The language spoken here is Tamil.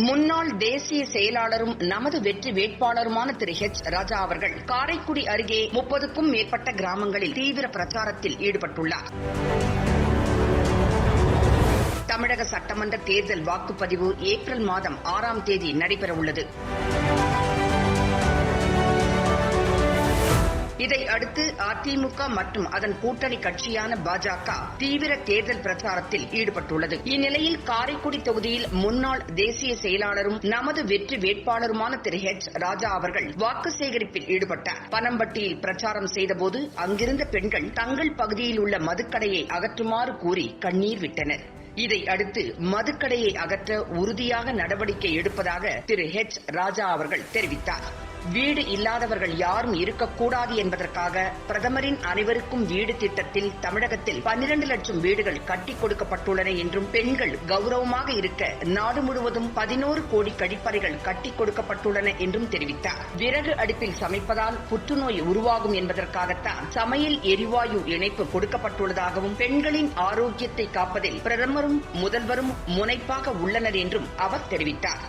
முன்னாள் தேசிய செயலாளரும் நமது வெற்றி வேட்பாளருமான திரு ஹெச் ராஜா அவர்கள் காரைக்குடி அருகே 30க்கும் மேற்பட்ட கிராமங்களில் தீவிர பிரச்சாரத்தில் ஈடுபட்டுள்ளார். தமிழக சட்டமன்ற தேர்தல் வாக்குப்பதிவு ஏப்ரல் மாதம் 6ஆம் தேதி நடைபெறவுள்ளது. இதையடுத்து அதிமுக மற்றும் அதன் கூட்டணி கட்சியான பாஜக தீவிர தேர்தல் பிரச்சாரத்தில் ஈடுபட்டுள்ளது. இந்நிலையில் காரைக்குடி தொகுதியில் முன்னாள் தேசிய செயலாளரும் நமது வெற்றி வேட்பாளருமான திரு ஹெச் ராஜா அவர்கள் வாக்கு சேகரிப்பில் ஈடுபட்டார். பனம்பட்டியில் பிரச்சாரம் செய்தபோது அங்கிருந்த பெண்கள் தங்கள் பகுதியில் உள்ள மதுக்கடையை அகற்றுமாறு கூறி கண்ணீர் விட்டனர். இதையடுத்து மதுக்கடையை அகற்ற உறுதியாக நடவடிக்கை எடுப்பதாக திரு ஹெச் ராஜா அவர்கள் தெரிவித்தார். வீடு இல்லாதவர்கள் யாரும் இருக்கக்கூடாது என்பதற்காக பிரதமரின் அனைவருக்கும் வீடு திட்டத்தில் தமிழகத்தில் 12 லட்சம் வீடுகள் கட்டிக் கொடுக்கப்பட்டுள்ளன என்றும் பெண்கள் கௌரவமாக இருக்க நாடு முழுவதும் 11 கோடி கழிப்பறைகள் கட்டிக் கொடுக்கப்பட்டுள்ளன என்றும் தெரிவித்தார். விறகு அடுப்பில் சமைப்பதால் புற்றுநோய் உருவாகும் என்பதற்காகத்தான் சமையல் எரிவாயு இணைப்பு கொடுக்கப்பட்டுள்ளதாகவும் பெண்களின் ஆரோக்கியத்தை காப்பதில் பிரதமரும் முதல்வரும் முனைப்பாக உள்ளனர் என்றும் அவர் தெரிவித்தார்.